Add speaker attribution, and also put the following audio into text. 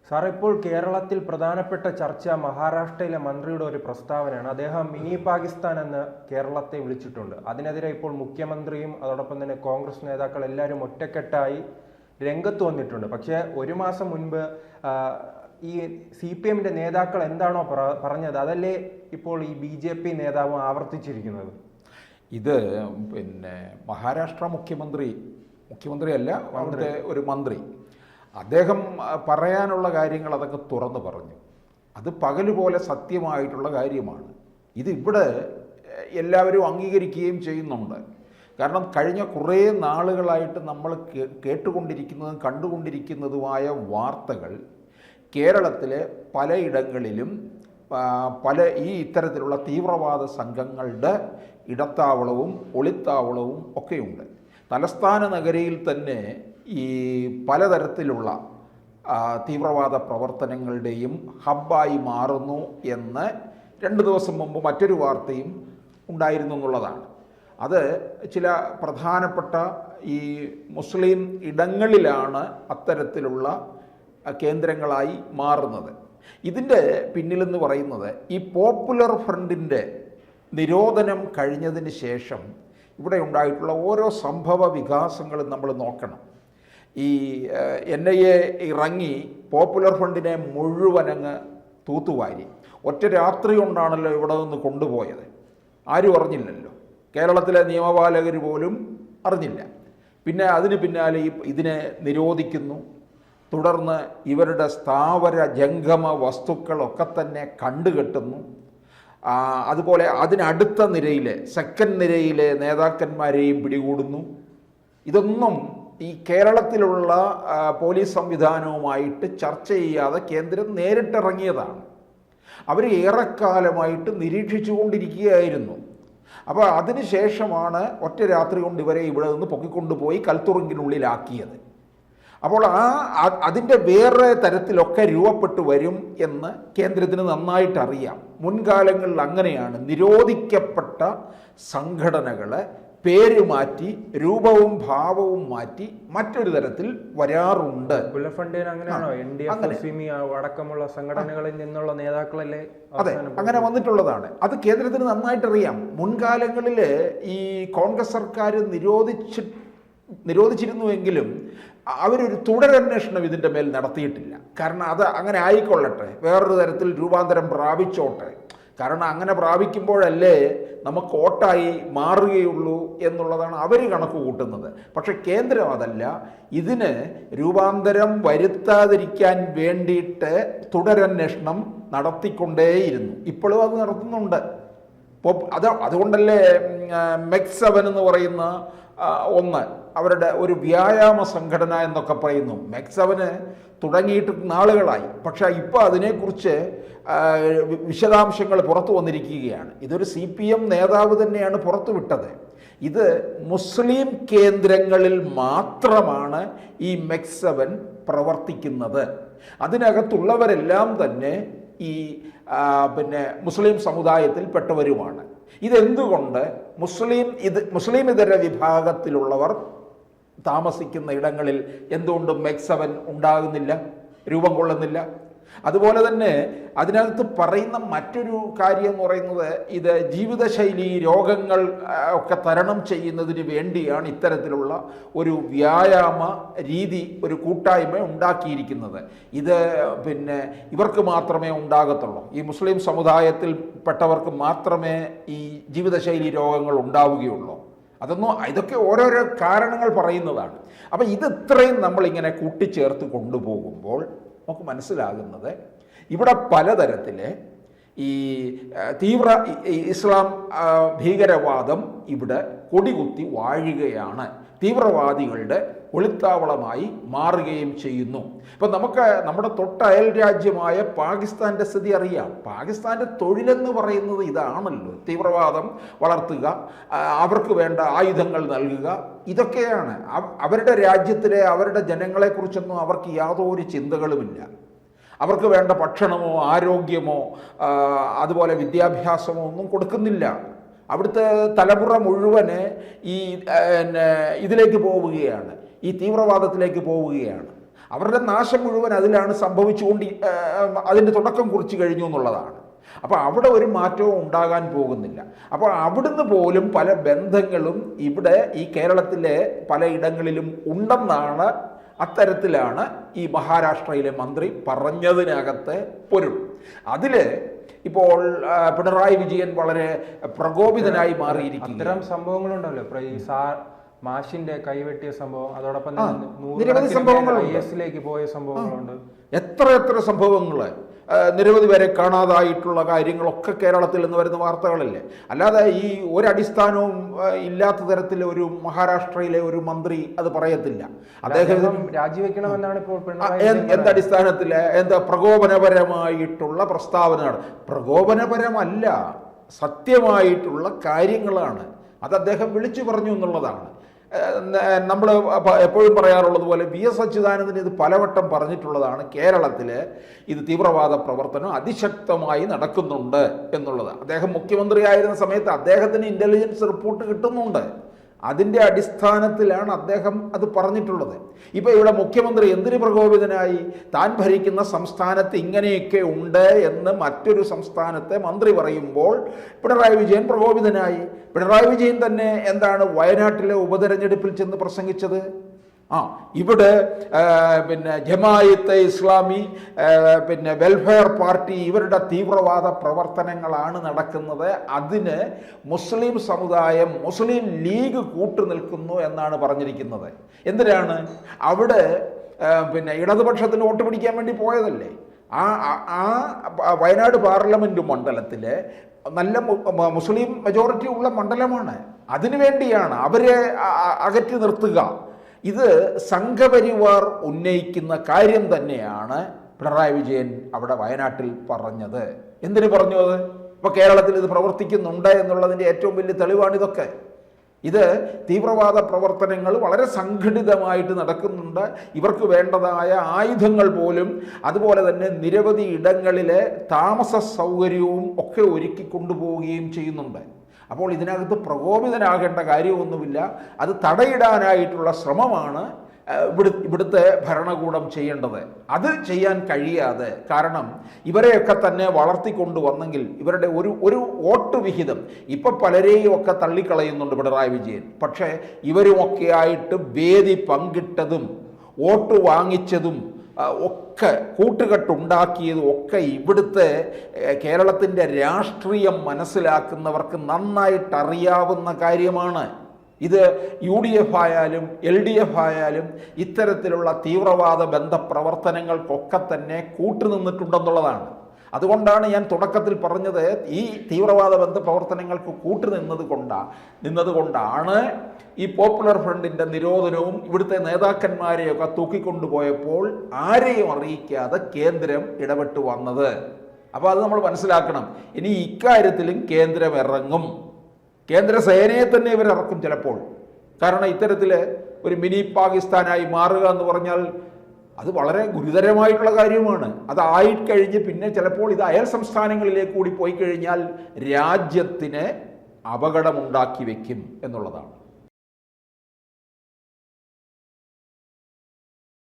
Speaker 1: Sir, ഇപ്പോൾ കേരളത്തിൽ പ്രധാനപ്പെട്ട ചർച്ച മഹാരാഷ്ട്രയിലെ മന്ത്രിയുടെ ഒരു പ്രസ്താവനയാണ്. അദ്ദേഹം മിനി പാകിസ്ഥാൻ എന്ന് കേരളത്തെ വിളിച്ചിട്ടുണ്ട്. അതിനെതിരെ ഇപ്പോൾ മുഖ്യമന്ത്രിയും അതോടൊപ്പം തന്നെ കോൺഗ്രസ് നേതാക്കൾ എല്ലാവരും ഒറ്റക്കെട്ടായി രംഗത്ത് വന്നിട്ടുണ്ട്. പക്ഷേ ഒരു മാസം മുൻപ് ഈ CPM-ന്റെ നേതാക്കൾ എന്താണോ പറഞ്ഞത് അതല്ലേ ഇപ്പോൾ ഈ BJP നേതാവ് ആവർത്തിച്ചിരിക്കുന്നത്?
Speaker 2: ഇത് മഹാരാഷ്ട്ര മുഖ്യമന്ത്രിയല്ല, അവിടുത്തെ ഒരു മന്ത്രി, അദ്ദേഹം പറയാനുള്ള കാര്യങ്ങൾ അതൊക്കെ തുറന്നു പറഞ്ഞു. അത് പകലുപോലെ സത്യമായിട്ടുള്ള കാര്യമാണ്. ഇതിവിടെ എല്ലാവരും അംഗീകരിക്കുകയും ചെയ്യുന്നുണ്ട്. കാരണം കഴിഞ്ഞ കുറേ നാളുകളായിട്ട് നമ്മൾ കേട്ടുകൊണ്ടിരിക്കുന്നതും കണ്ടുകൊണ്ടിരിക്കുന്നതുമായ വാർത്തകൾ കേരളത്തിലെ പലയിടങ്ങളിലും ഈ ഇത്തരത്തിലുള്ള തീവ്രവാദ സംഘങ്ങളുടെ ഇടത്താവളവും ഒളിത്താവളവും ഒക്കെയുണ്ട്. തലസ്ഥാന നഗരിയിൽ തന്നെ ഈ പലതരത്തിലുള്ള തീവ്രവാദ പ്രവർത്തനങ്ങളുടെയും ഹബ്ബായി മാറുന്നു എന്ന് 2 ദിവസം മുമ്പ് മറ്റൊരു വാർത്തയും ഉണ്ടായിരുന്നു എന്നുള്ളതാണ്. അത് ചില പ്രധാനപ്പെട്ട ഈ മുസ്ലിം ഇടങ്ങളിലാണ് അത്തരത്തിലുള്ള കേന്ദ്രങ്ങളായി മാറുന്നത്. ഇതിൻ്റെ പിന്നിലെന്ന് പറയുന്നത് ഈ പോപ്പുലർ ഫ്രണ്ടിൻ്റെ നിരോധനം കഴിഞ്ഞതിന് ശേഷം ഇവിടെ ഉണ്ടായിട്ടുള്ള ഓരോ സംഭവ വികാസങ്ങളും നമ്മൾ നോക്കണം. ഈ NIA ഇറങ്ങി പോപ്പുലർ ഫ്രണ്ടിനെ മുഴുവനങ്ങ് തൂത്തുവാരി ഒറ്റ രാത്രി കൊണ്ടാണല്ലോ ഇവിടെ നിന്ന് കൊണ്ടുപോയത്. ആരും അറിഞ്ഞില്ലല്ലോ, കേരളത്തിലെ നിയമപാലകർ പോലും അറിഞ്ഞില്ല. പിന്നെ അതിന് പിന്നാലെ ഇതിനെ നിരോധിക്കുന്നു. തുടർന്ന് ഇവരുടെ സ്ഥാവര ജംഗമ വസ്തുക്കളൊക്കെ തന്നെ കണ്ടുകെട്ടുന്നു. അതുപോലെ അതിനടുത്ത നിരയിലെ സെക്കൻഡ് നിരയിലെ നേതാക്കന്മാരെയും പിടികൂടുന്നു. ഇതൊന്നും ഈ കേരളത്തിലുള്ള പോലീസ് സംവിധാനവുമായിട്ട് ചർച്ച ചെയ്യാതെ കേന്ദ്രം നേരിട്ടിറങ്ങിയതാണ്. അവർ ഏറെക്കാലമായിട്ട് നിരീക്ഷിച്ചു കൊണ്ടിരിക്കുകയായിരുന്നു. അപ്പോൾ അതിനുശേഷമാണ് ഒറ്റ രാത്രി കൊണ്ട് ഇവരെ ഇവിടെ നിന്ന് പൊക്കിക്കൊണ്ടുപോയി കൽത്തുറുങ്കിനുള്ളിലാക്കിയത്. അപ്പോൾ അതിൻ്റെ വേറെ തരത്തിലൊക്കെ രൂപപ്പെട്ടു വരും എന്ന് കേന്ദ്രത്തിന് നന്നായിട്ടറിയാം. മുൻകാലങ്ങളിൽ അങ്ങനെയാണ് നിരോധിക്കപ്പെട്ട സംഘടനകളെ പേര് മാറ്റി രൂപവും ഭാവവും മാറ്റി മറ്റൊരു തരത്തിൽ വരാറുണ്ട്.
Speaker 1: അടക്കമുള്ള സംഘടനകളിൽ നിന്നുള്ള നേതാക്കളല്ലേ?
Speaker 2: അതെ, അങ്ങനെ വന്നിട്ടുള്ളതാണ്. അത് കേന്ദ്രത്തിന് നന്നായിട്ടറിയാം. മുൻകാലങ്ങളിൽ ഈ കോൺഗ്രസ് സർക്കാർ നിരോധിച്ചിരുന്നുവെങ്കിലും അവരൊരു തുടരന്വേഷണം ഇതിൻ്റെ മേൽ നടത്തിയിട്ടില്ല. കാരണം അത് അങ്ങനെ ആയിക്കൊള്ളട്ടെ, വേറൊരു തരത്തിൽ രൂപാന്തരം പ്രാപിച്ചോട്ടെ. കാരണം അങ്ങനെ പ്രാപിക്കുമ്പോഴല്ലേ നമുക്ക് വോട്ടായി മാറുകയുള്ളൂ എന്നുള്ളതാണ് അവർ കണക്ക് കൂട്ടുന്നത്. പക്ഷെ കേന്ദ്രം അതല്ല, ഇതിന് രൂപാന്തരം വരുത്താതിരിക്കാൻ വേണ്ടിയിട്ട് തുടരന്വേഷണം നടത്തിക്കൊണ്ടേയിരുന്നു. ഇപ്പോഴും അത് നടത്തുന്നുണ്ട്. അതുകൊണ്ടല്ലേ മെക്സ് 7 എന്ന് പറയുന്ന ഒന്ന് അവരുടെ ഒരു വ്യായാമ സംഘടന എന്നൊക്കെ പറയുന്നു. മെക്സ് 7 തുടങ്ങിയിട്ട് നാളുകളായി. പക്ഷേ ഇപ്പോൾ അതിനെക്കുറിച്ച് വിശദാംശങ്ങൾ പുറത്തു വന്നിരിക്കുകയാണ്. ഇതൊരു CPM നേതാവ് തന്നെയാണ് പുറത്തുവിട്ടത്. ഇത് മുസ്ലിം കേന്ദ്രങ്ങളിൽ മാത്രമാണ് ഈ മെക്സ് 7 പ്രവർത്തിക്കുന്നത്. അതിനകത്തുള്ളവരെല്ലാം തന്നെ ഈ മുസ്ലിം സമുദായത്തിൽപ്പെട്ടവരുമാണ്. ഇതെന്തുകൊണ്ട് മുസ്ലിം ഇതര വിഭാഗത്തിലുള്ളവർ താമസിക്കുന്ന ഇടങ്ങളിൽ എന്തുകൊണ്ട് മെക്സ് 7 ഉണ്ടാകുന്നില്ല, രൂപം കൊള്ളുന്നില്ല? അതുപോലെ തന്നെ അതിനകത്ത് പറയുന്ന മറ്റൊരു കാര്യം എന്ന് പറയുന്നത്, ഇത് ജീവിതശൈലി രോഗങ്ങൾ ഒക്കെ തരണം ചെയ്യുന്നതിന് വേണ്ടിയാണ് ഇത്തരത്തിലുള്ള ഒരു വ്യായാമ രീതി, ഒരു കൂട്ടായ്മ ഉണ്ടാക്കിയിരിക്കുന്നത്. ഇത് ഇവർക്ക് മാത്രമേ ഉണ്ടാകത്തുള്ളൂ, ഈ മുസ്ലിം സമുദായത്തിൽ പെട്ടവർക്ക് മാത്രമേ ഈ ജീവിതശൈലി രോഗങ്ങൾ ഉണ്ടാവുകയുള്ളൂ. ഇതൊക്കെ ഓരോരോ കാരണങ്ങൾ പറയുന്നതാണ്. അപ്പം ഇത് ഇത്രയും നമ്മളിങ്ങനെ കൂട്ടിച്ചേർത്ത് കൊണ്ടുപോകുമ്പോൾ നമുക്ക് മനസ്സിലാകുന്നത് ഇവിടെ പലതരത്തിലെ ഈ തീവ്ര ഇസ്ലാം ഭീകരവാദം ഇവിടെ കൊടികുത്തി വാഴുകയാണ്, തീവ്രവാദികളുടെ ഒളിത്താവളമായി മാറുകയും ചെയ്യുന്നു. ഇപ്പം നമുക്ക് നമ്മുടെ തൊട്ടയൽ രാജ്യമായ പാകിസ്ഥാൻ്റെ സ്ഥിതി അറിയാം. പാകിസ്ഥാൻ്റെ തൊഴിലെന്ന് പറയുന്നത് ഇതാണല്ലോ, തീവ്രവാദം വളർത്തുക, അവർക്ക് വേണ്ട ആയുധങ്ങൾ നൽകുക, ഇതൊക്കെയാണ്. അവരുടെ രാജ്യത്തിലെ അവരുടെ ജനങ്ങളെക്കുറിച്ചൊന്നും അവർക്ക് യാതൊരു ചിന്തകളുമില്ല. അവർക്ക് വേണ്ട ഭക്ഷണമോ ആരോഗ്യമോ അതുപോലെ വിദ്യാഭ്യാസമോ ഒന്നും കൊടുക്കുന്നില്ല. അവിടുത്തെ തലമുറ മുഴുവന് ഈ ഇതിലേക്ക് പോവുകയാണ്, ഈ തീവ്രവാദത്തിലേക്ക് പോവുകയാണ്. അവരുടെ നാശം മുഴുവൻ അതിലാണ് അതിൻ്റെ തുടക്കം കുറിച്ച് കഴിഞ്ഞു എന്നുള്ളതാണ്. അപ്പോൾ അവിടെ ഒരു മാറ്റവും ഉണ്ടാകാൻ പോകുന്നില്ല. അപ്പോൾ അവിടുന്ന് പോലും പല ബന്ധങ്ങളും ഇവിടെ ഈ കേരളത്തിലെ പലയിടങ്ങളിലും ഉണ്ടെന്നാണ്, അത്തരത്തിലാണ് ഈ മഹാരാഷ്ട്രയിലെ മന്ത്രി പറഞ്ഞതിനകത്തെ പൊരുൾ. അതിൽ ഇപ്പോൾ പിണറായി വിജയൻ വളരെ പ്രകോപിതനായി മാറിയിരിക്കുന്നു.
Speaker 1: അത്തരം സംഭവങ്ങളുണ്ടല്ലോ, ഈ മാഷിന്റെ കൈവെട്ടിയ സംഭവം, അതോടൊപ്പം
Speaker 2: നിരവധി സംഭവങ്ങളുണ്ട്,
Speaker 1: IS-ലേക്ക് പോയ സംഭവങ്ങളുണ്ട്,
Speaker 2: എത്ര സംഭവങ്ങൾ, നിരവധി പേരെ കാണാതായിട്ടുള്ള കാര്യങ്ങളൊക്കെ കേരളത്തിൽ നിന്ന് വരുന്ന വാർത്തകളല്ലേ. അല്ലാതെ ഈ ഒരടിസ്ഥാനവും ഇല്ലാത്ത തരത്തിൽ ഒരു മഹാരാഷ്ട്രയിലെ ഒരു മന്ത്രി അത് പറയത്തില്ല. അദ്ദേഹം
Speaker 1: രാജിവെക്കണമെന്നാണ് ഇപ്പോൾ
Speaker 2: എന്തടിസ്ഥാനത്തില്, എന്താ പ്രകോപനപരമായിട്ടുള്ള പ്രസ്താവനയാണ്. പ്രകോപനപരമല്ല, സത്യമായിട്ടുള്ള കാര്യങ്ങളാണ്. അത് അദ്ദേഹം വിളിച്ചു പറഞ്ഞു എന്നുള്ളതാണ്. നമ്മൾ എപ്പോഴും പറയാറുള്ളത് പോലെ VS അച്യുതാനന്ദൻ ഇത് പലവട്ടം പറഞ്ഞിട്ടുള്ളതാണ്. കേരളത്തിൽ ഇത് തീവ്രവാദ പ്രവർത്തനം അതിശക്തമായി നടക്കുന്നുണ്ട് എന്നുള്ളത്. അദ്ദേഹം മുഖ്യമന്ത്രിയായിരുന്ന സമയത്ത് അദ്ദേഹത്തിന് ഇൻ്റലിജൻസ് റിപ്പോർട്ട് കിട്ടുന്നുണ്ട്. അതിൻ്റെ അടിസ്ഥാനത്തിലാണ് അദ്ദേഹം അത് പറഞ്ഞിട്ടുള്ളത്. ഇപ്പോൾ ഇവിടെ മുഖ്യമന്ത്രി എന്തിന് പ്രകോപിതനായി? താൻ ഭരിക്കുന്ന സംസ്ഥാനത്ത് ഇങ്ങനെയൊക്കെ ഉണ്ട് എന്ന് മറ്റൊരു സംസ്ഥാനത്തെ മന്ത്രി പറയുമ്പോൾ പിണറായി വിജയൻ പ്രകോപിതനായി. പിണറായി വിജയൻ തന്നെ എന്താണ് വയനാട്ടിലെ ഉപതെരഞ്ഞെടുപ്പിൽ ചെന്ന് പ്രസംഗിച്ചത്? ഇവിടെ ജമാഅത്തെ ഇസ്ലാമി, വെൽഫെയർ പാർട്ടി, ഇവരുടെ തീവ്രവാദ പ്രവർത്തനങ്ങളാണ് നടക്കുന്നത്. അതിന് മുസ്ലിം സമുദായം, മുസ്ലിം ലീഗ് കൂട്ടുനിൽക്കുന്നു എന്നാണ് പറഞ്ഞിരിക്കുന്നത്. എന്തിനാണ്? അവിടെ ഇടതുപക്ഷത്തിന് വോട്ട് പിടിക്കാൻ വേണ്ടി പോയതല്ലേ. ആ വയനാട് പാർലമെന്റ് മണ്ഡലത്തിലെ നല്ല മുസ്ലിം മെജോറിറ്റി ഉള്ള മണ്ഡലമാണ്. അതിനുവേണ്ടിയാണ് അവരെ അകറ്റി നിർത്തുക. ഇത് സംഘപരിവാർ ഉന്നയിക്കുന്ന കാര്യം തന്നെയാണ് പിണറായി വിജയൻ അവിടെ വയനാട്ടിൽ പറഞ്ഞത്. എന്തിനു പറഞ്ഞു അത്? ഇപ്പോൾ കേരളത്തിൽ ഇത് പ്രവർത്തിക്കുന്നുണ്ട് എന്നുള്ളതിൻ്റെ ഏറ്റവും വലിയ തെളിവാണിതൊക്കെ. ഇത് തീവ്രവാദ പ്രവർത്തനങ്ങൾ വളരെ സംഘടിതമായിട്ട് നടക്കുന്നുണ്ട്. ഇവർക്ക് വേണ്ടതായ ആയുധങ്ങൾ പോലും, അതുപോലെ തന്നെ നിരവധി ഇടങ്ങളിലെ താമസ സൗകര്യവും ഒക്കെ ഒരുക്കി കൊണ്ടുപോവുകയും ചെയ്യുന്നുണ്ട്. അപ്പോൾ ഇതിനകത്ത് പ്രകോപിതനാകേണ്ട കാര്യമൊന്നുമില്ല. അത് തടയിടാനായിട്ടുള്ള ശ്രമമാണ് ഇവിടുത്തെ ഭരണകൂടം ചെയ്യേണ്ടത്. അത് ചെയ്യാൻ കഴിയാതെ, കാരണം ഇവരെയൊക്കെ തന്നെ വളർത്തിക്കൊണ്ടുവന്നെങ്കിൽ ഇവരുടെ ഒരു വോട്ട് വിഹിതം ഇപ്പം പലരെയും ഒക്കെ തള്ളിക്കളയുന്നുണ്ട് പിണറായി വിജയൻ. പക്ഷേ ഇവരുമൊക്കെ ആയിട്ട് വേദി പങ്കിട്ടതും വോട്ട് വാങ്ങിച്ചതും ഒക്കെ കൂട്ടുകെട്ടുണ്ടാക്കിയതും ഒക്കെ ഇവിടുത്തെ കേരളത്തിൻ്റെ രാഷ്ട്രീയം മനസ്സിലാക്കുന്നവർക്ക് നന്നായിട്ടറിയാവുന്ന കാര്യമാണ്. ഇത് UDF ആയാലും LDF ആയാലും ഇത്തരത്തിലുള്ള തീവ്രവാദ ബന്ധപ്രവർത്തനങ്ങൾക്കൊക്കെ തന്നെ കൂട്ടുനിന്നിട്ടുണ്ടെന്നുള്ളതാണ്. അതുകൊണ്ടാണ് ഞാൻ തുടക്കത്തിൽ പറഞ്ഞത്, ഈ തീവ്രവാദ ബന്ധപ്രവർത്തനങ്ങൾക്ക് നിന്നതുകൊണ്ടാണ് ഈ പോപ്പുലർ ഫ്രണ്ടിൻ്റെ നിരോധനവും ഇവിടുത്തെ നേതാക്കന്മാരെയൊക്കെ തൂക്കിക്കൊണ്ടുപോയപ്പോൾ ആരെയും അറിയിക്കാതെ കേന്ദ്രം ഇടപെട്ട് വന്നത്. അപ്പോൾ അത് നമ്മൾ മനസ്സിലാക്കണം. ഇനി ഇക്കാര്യത്തിലും കേന്ദ്രം ഇറങ്ങും. കേന്ദ്ര സേനയെ തന്നെ ഇവരിറക്കും ചിലപ്പോൾ. കാരണം ഇത്തരത്തിൽ ഒരു മിനി പാകിസ്ഥാനായി മാറുക എന്ന് പറഞ്ഞാൽ അത് വളരെ ഗുരുതരമായിട്ടുള്ള കാര്യമാണ്. അതായിക്കഴിഞ്ഞ് പിന്നെ ചിലപ്പോൾ ഇത് അയൽ സംസ്ഥാനങ്ങളിലേക്ക് കൂടി പോയി കഴിഞ്ഞാൽ രാജ്യത്തിന് അപകടമുണ്ടാക്കി വയ്ക്കും എന്നുള്ളതാണ്.